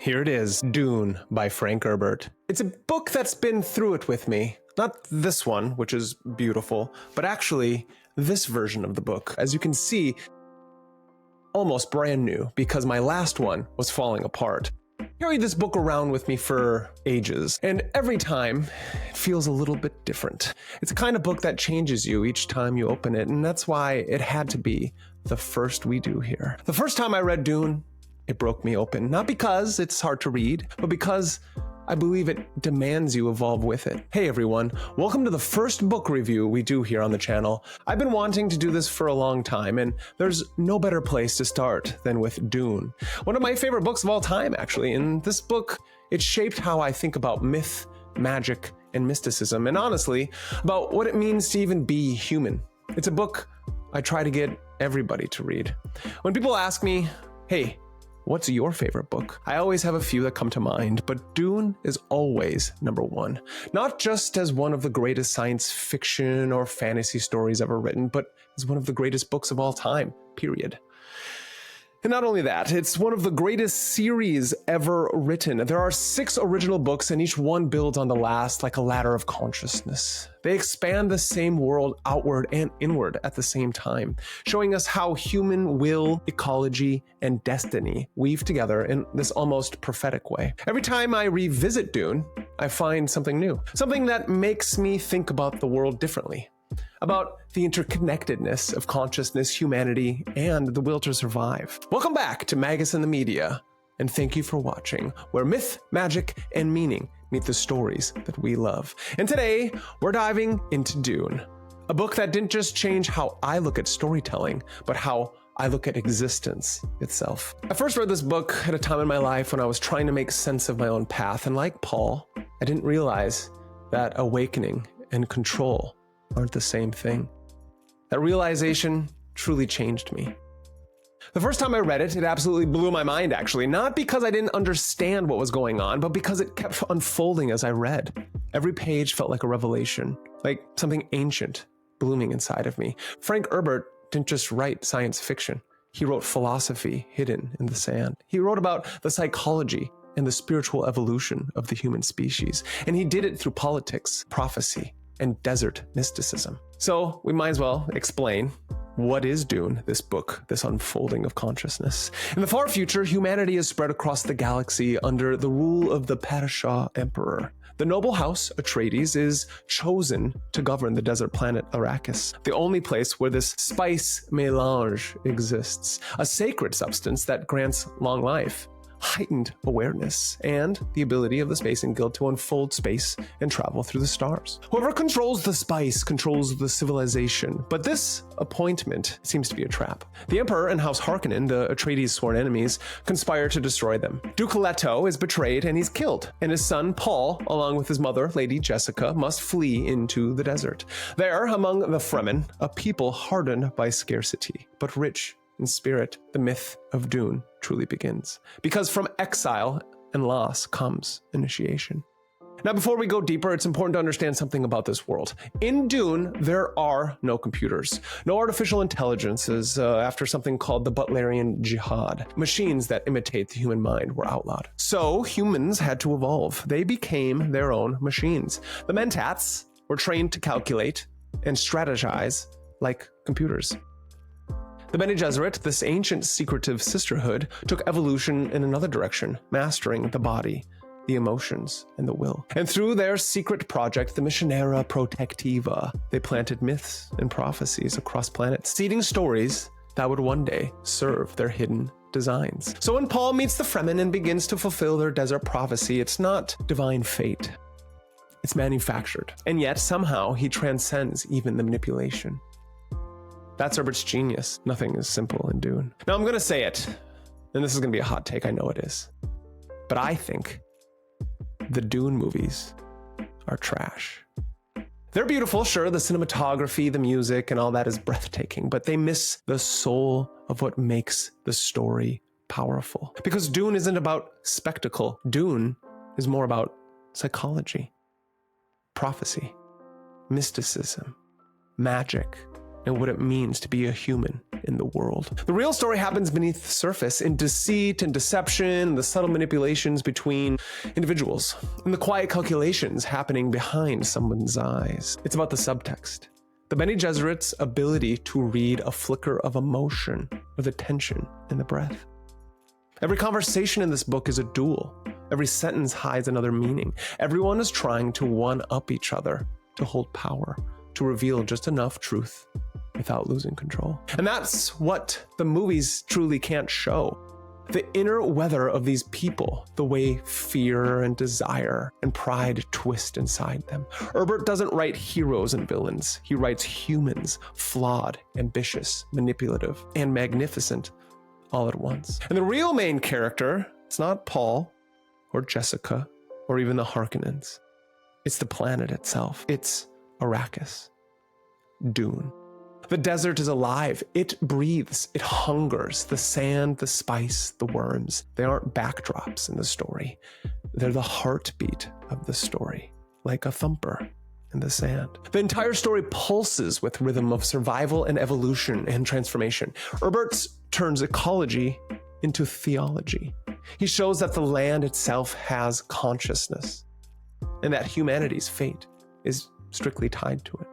Here it is, Dune by Frank Herbert. It's a book that's been through it with me. Not this one, which is beautiful, but actually this version of the book. As you can see, almost brand new because my last one was falling apart. I carried this book around with me for ages, and every time it feels a little bit different. It's a kind of book that changes you each time you open it, and that's why it had to be the first we do here. The first time I read Dune, it broke me open, not because it's hard to read, but because I believe it demands you evolve with it. Hey everyone, welcome to the first book review we do here on the channel. I've been wanting to do this for a long time, and there's no better place to start than with Dune. One of my favorite books of all time, actually, and this book, it shaped how I think about myth, magic, and mysticism, and honestly, about what it means to even be human. It's a book I try to get everybody to read. When people ask me, hey, what's your favorite book? I always have a few that come to mind, but Dune is always number one. Not just as one of the greatest science fiction or fantasy stories ever written, but as one of the greatest books of all time, period. And not only that, it's one of the greatest series ever written. There are 6 original books, and each one builds on the last like a ladder of consciousness. They expand the same world outward and inward at the same time, showing us how human will, ecology, and destiny weave together in this almost prophetic way. Every time I revisit Dune, I find something new, something that makes me think about the world differently, about the interconnectedness of consciousness, humanity, and the will to survive. Welcome back to Magus and the Media, and thank you for watching, where myth, magic, and meaning meet the stories that we love. And today, we're diving into Dune, a book that didn't just change how I look at storytelling, but how I look at existence itself. I first read this book at a time in my life when I was trying to make sense of my own path, and like Paul, I didn't realize that awakening and control aren't the same thing. That realization truly changed me. The first time I read it, it absolutely blew my mind, actually, not because I didn't understand what was going on, but because it kept unfolding as I read. Every page felt like a revelation, like something ancient blooming inside of me. Frank Herbert didn't just write science fiction. He wrote philosophy hidden in the sand. He wrote about the psychology and the spiritual evolution of the human species, and he did it through politics, prophecy, and desert mysticism. So we might as well explain, what is Dune, this book, this unfolding of consciousness? In the far future, humanity is spread across the galaxy under the rule of the Padishah Emperor. The noble house, Atreides, is chosen to govern the desert planet Arrakis, the only place where this spice mélange exists, a sacred substance that grants long life, heightened awareness, and the ability of the Spacing Guild to unfold space and travel through the stars. Whoever controls the spice controls the civilization, but this appointment seems to be a trap. The Emperor and House Harkonnen, the Atreides' sworn enemies, conspire to destroy them. Duke Leto is betrayed and he's killed, and his son Paul, along with his mother, Lady Jessica, must flee into the desert. There, among the Fremen, a people hardened by scarcity, but rich in spirit, the myth of Dune truly begins. Because from exile and loss comes initiation. Now, before we go deeper, it's important to understand something about this world. In Dune, there are no computers, no artificial intelligences after something called the Butlerian Jihad. Machines that imitate the human mind were outlawed. So humans had to evolve. They became their own machines. The Mentats were trained to calculate and strategize like computers. The Bene Gesserit, this ancient secretive sisterhood, took evolution in another direction, mastering the body, the emotions, and the will. And through their secret project, the Missionera Protectiva, they planted myths and prophecies across planets, seeding stories that would one day serve their hidden designs. So when Paul meets the Fremen and begins to fulfill their desert prophecy, it's not divine fate. It's manufactured. And yet, somehow, he transcends even the manipulation. That's Herbert's genius. Nothing is simple in Dune. Now I'm gonna say it, and this is gonna be a hot take, I know it is. But I think the Dune movies are trash. They're beautiful, sure, the cinematography, the music, and all that is breathtaking, but they miss the soul of what makes the story powerful. Because Dune isn't about spectacle. Dune is more about psychology, prophecy, mysticism, magic, and what it means to be a human in the world. The real story happens beneath the surface, in deceit and deception, the subtle manipulations between individuals, and the quiet calculations happening behind someone's eyes. It's about the subtext. The Bene Gesserit's ability to read a flicker of emotion or the tension in the breath. Every conversation in this book is a duel. Every sentence hides another meaning. Everyone is trying to one-up each other, to hold power, to reveal just enough truth without losing control. And that's what the movies truly can't show. The inner weather of these people, the way fear and desire and pride twist inside them. Herbert doesn't write heroes and villains. He writes humans, flawed, ambitious, manipulative, and magnificent all at once. And the real main character, it's not Paul or Jessica or even the Harkonnens. It's the planet itself. It's Arrakis, Dune. The desert is alive. It breathes. It hungers. The sand, the spice, the worms. They aren't backdrops in the story. They're the heartbeat of the story, like a thumper in the sand. The entire story pulses with rhythm of survival and evolution and transformation. Herbert turns ecology into theology. He shows that the land itself has consciousness and that humanity's fate is strictly tied to it.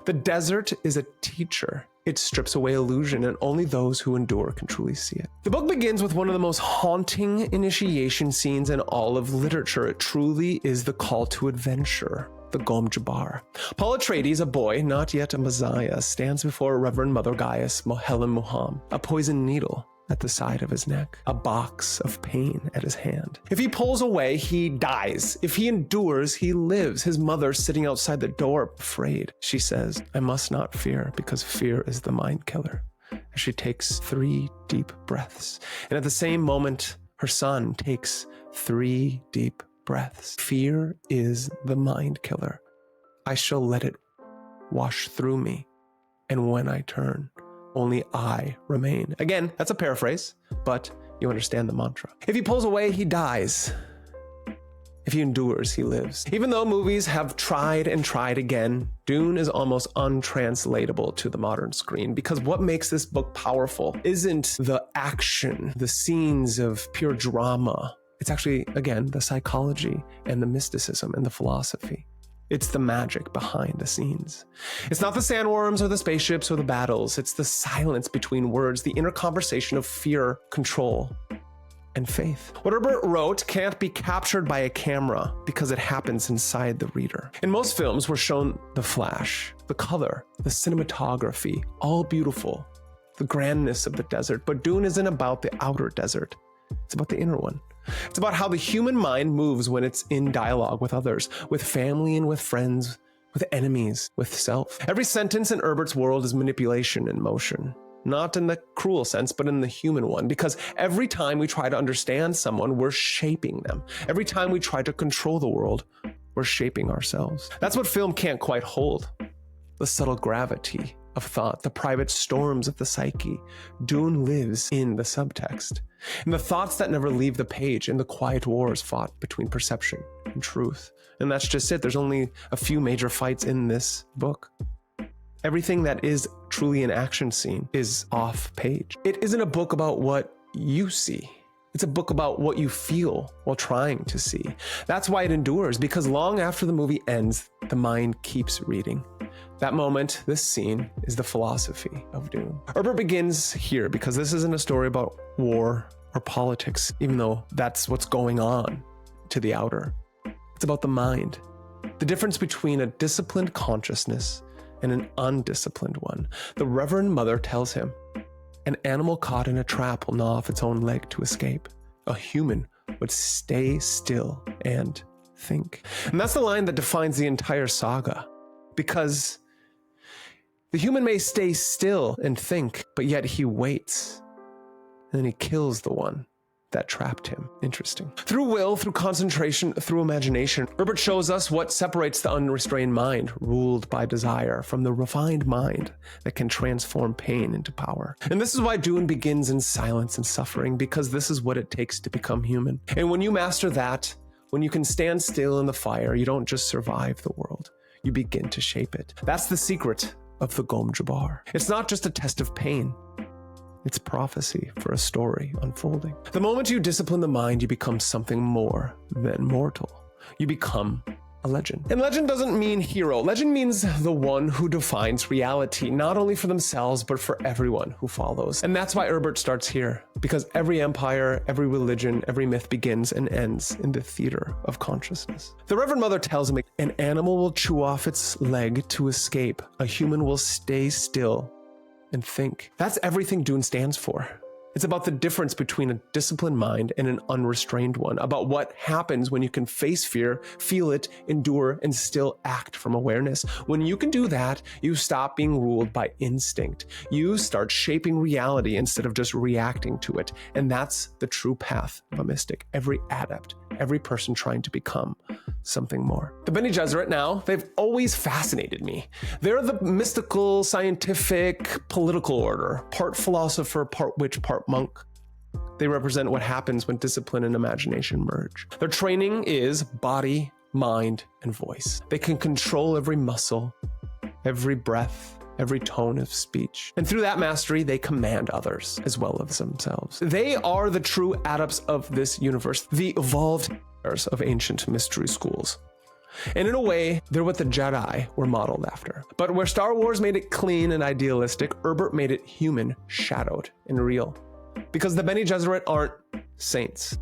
The desert is a teacher. It strips away illusion, and only those who endure can truly see it. The book begins with one of the most haunting initiation scenes in all of literature. It truly is the call to adventure, the Gom Jabbar. Paul Atreides, a boy, not yet a messiah, stands before Reverend Mother Gaius Helen Muham, a poisoned needle at the side of his neck, a box of pain at his hand. If he pulls away, he dies. If he endures, he lives. His mother, sitting outside the door, afraid. She says, "I must not fear, because fear is the mind killer." As she takes 3 deep breaths. And at the same moment, her son takes 3 deep breaths. Fear is the mind killer. I shall let it wash through me. And when I turn, only I remain. Again, that's a paraphrase, but you understand the mantra. If he pulls away, he dies. If he endures, he lives. Even though movies have tried and tried again, Dune is almost untranslatable to the modern screen, because what makes this book powerful isn't the action, the scenes of pure drama. It's actually, again, the psychology and the mysticism and the philosophy. It's the magic behind the scenes. It's not the sandworms or the spaceships or the battles. It's the silence between words, the inner conversation of fear, control, and faith. What Herbert wrote can't be captured by a camera because it happens inside the reader. In most films, we're shown the flash, the color, the cinematography, all beautiful, the grandness of the desert. But Dune isn't about the outer desert. It's about the inner one. It's about how the human mind moves when it's in dialogue with others, with family and with friends, with enemies, with self. Every sentence in Herbert's world is manipulation in motion. Not in the cruel sense, but in the human one. Because every time we try to understand someone, we're shaping them. Every time we try to control the world, we're shaping ourselves. That's what film can't quite hold. The subtle gravity of thought, the private storms of the psyche. Dune lives in the subtext, in the thoughts that never leave the page, in the quiet wars fought between perception and truth. And that's just it. There's only a few major fights in this book. Everything that is truly an action scene is off page. It isn't a book about what you see. It's a book about what you feel while trying to see. That's why it endures, because long after the movie ends, the mind keeps reading. That moment, this scene, is the philosophy of Dune. Herbert begins here because this isn't a story about war or politics, even though that's what's going on to the outer. It's about the mind. The difference between a disciplined consciousness and an undisciplined one. The Reverend Mother tells him, an animal caught in a trap will gnaw off its own leg to escape. A human would stay still and think. And that's the line that defines the entire saga. Because the human may stay still and think, but yet he waits. And then he kills the one that trapped him. Interesting. Through will, through concentration, through imagination, Herbert shows us what separates the unrestrained mind, ruled by desire, from the refined mind that can transform pain into power. And this is why Dune begins in silence and suffering, because this is what it takes to become human. And when you master that, when you can stand still in the fire, you don't just survive the world, you begin to shape it. That's the secret of the Gom Jabbar. It's not just a test of pain. It's prophecy for a story unfolding. The moment you discipline the mind, you become something more than mortal. You become a legend. And legend doesn't mean hero. Legend means the one who defines reality, not only for themselves, but for everyone who follows. And that's why Herbert starts here, because every empire, every religion, every myth begins and ends in the theater of consciousness. The Reverend Mother tells him, an animal will chew off its leg to escape. A human will stay still and think. That's everything Dune stands for. It's about the difference between a disciplined mind and an unrestrained one, about what happens when you can face fear, feel it, endure, and still act from awareness. When you can do that, you stop being ruled by instinct. You start shaping reality instead of just reacting to it. And that's the true path of a mystic. Every adept, every person trying to become something more. The Bene Gesserit now, they've always fascinated me. They're the mystical, scientific, political order, part philosopher, part witch, part monk. They represent what happens when discipline and imagination merge. Their training is body, mind, and voice. They can control every muscle, every breath, every tone of speech. And through that mastery, they command others as well as themselves. They are the true adepts of this universe, the evolved of ancient mystery schools. And in a way, they're what the Jedi were modeled after. But where Star Wars made it clean and idealistic, Herbert made it human, shadowed, and real. Because the Bene Gesserit aren't saints.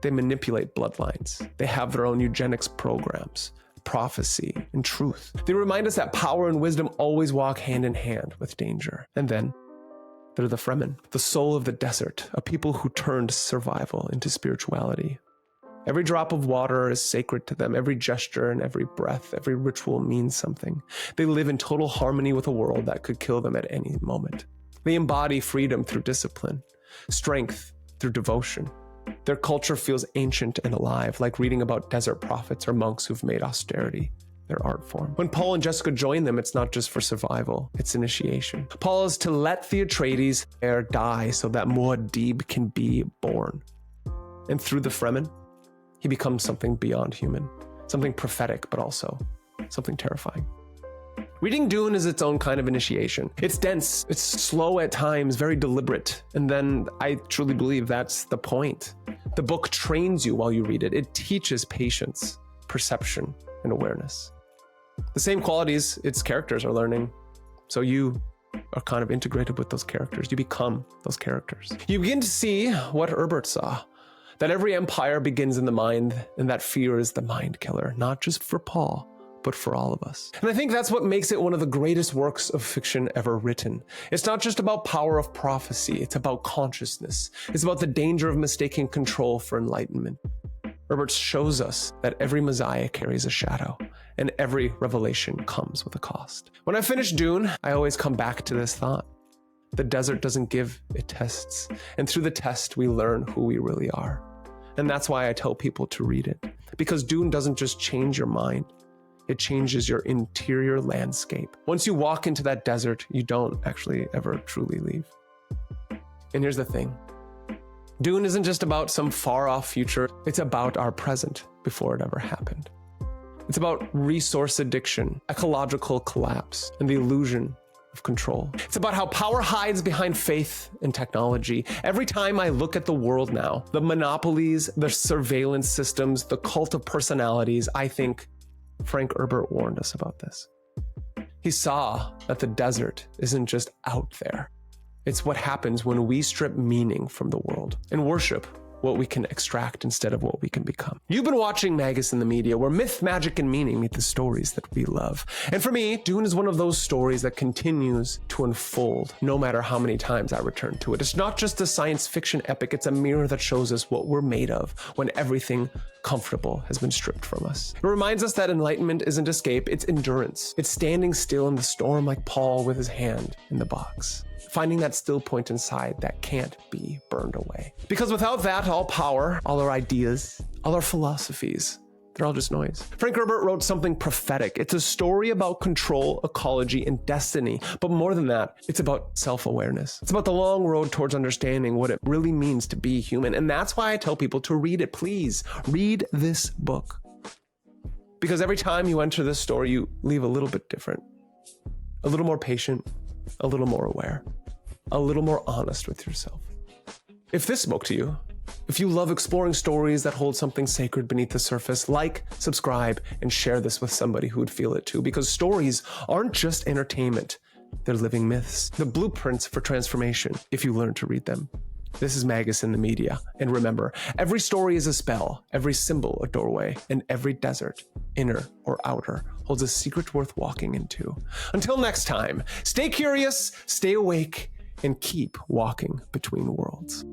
They manipulate bloodlines. They have their own eugenics programs, prophecy, and truth. They remind us that power and wisdom always walk hand in hand with danger. And then they're the Fremen, the soul of the desert, a people who turned survival into spirituality. Every drop of water is sacred to them. Every gesture and every breath, every ritual means something. They live in total harmony with a world that could kill them at any moment. They embody freedom through discipline, strength through devotion. Their culture feels ancient and alive, like reading about desert prophets or monks who've made austerity their art form. When Paul and Jessica join them, it's not just for survival, it's initiation. Paul is to let the Atreides there die so that Muad'Dib can be born. And through the Fremen, he becomes something beyond human, something prophetic, but also something terrifying. Reading Dune is its own kind of initiation. It's dense, it's slow at times, very deliberate. And then I truly believe that's the point. The book trains you while you read it. It teaches patience, perception, and awareness. The same qualities its characters are learning. So you are kind of integrated with those characters. You become those characters. You begin to see what Herbert saw. That every empire begins in the mind, and that fear is the mind killer, not just for Paul, but for all of us. And I think that's what makes it one of the greatest works of fiction ever written. It's not just about power of prophecy, it's about consciousness. It's about the danger of mistaking control for enlightenment. Herbert shows us that every Messiah carries a shadow, and every revelation comes with a cost. When I finish Dune, I always come back to this thought. The desert doesn't give, it tests. And through the test, we learn who we really are. And that's why I tell people to read it. Because Dune doesn't just change your mind, it changes your interior landscape. Once you walk into that desert, you don't actually ever truly leave. And here's the thing. Dune isn't just about some far-off future, it's about our present before it ever happened. It's about resource addiction, ecological collapse, and the illusion of control. It's about how power hides behind faith and technology. Every time I look at the world now, the monopolies, the surveillance systems, the cult of personalities, I think Frank Herbert warned us about this. He saw that the desert isn't just out there. It's what happens when we strip meaning from the world and worship what we can extract instead of what we can become. You've been watching Magus in the Media, where myth, magic, and meaning meet the stories that we love. And for me, Dune is one of those stories that continues to unfold no matter how many times I return to it. It's not just a science fiction epic, it's a mirror that shows us what we're made of when everything comfortable has been stripped from us. It reminds us that enlightenment isn't escape, it's endurance. It's standing still in the storm like Paul with his hand in the box. Finding that still point inside that can't be burned away. Because without that, all power, all our ideas, all our philosophies, they're all just noise. Frank Herbert wrote something prophetic. It's a story about control, ecology, and destiny. But more than that, it's about self-awareness. It's about the long road towards understanding what it really means to be human. And that's why I tell people to read it. Please, read this book. Because every time you enter this story, you leave a little bit different. a little more patient, a little more aware, a little more honest with yourself. If this spoke to you, if you love exploring stories that hold something sacred beneath the surface, like, subscribe, and share this with somebody who would feel it too, because stories aren't just entertainment. They're living myths, the blueprints for transformation if you learn to read them. This is Magus in the media, and remember, every story is a spell, every symbol a doorway, and every desert, inner or outer, holds a secret worth walking into. Until next time, stay curious, stay awake, and keep walking between worlds.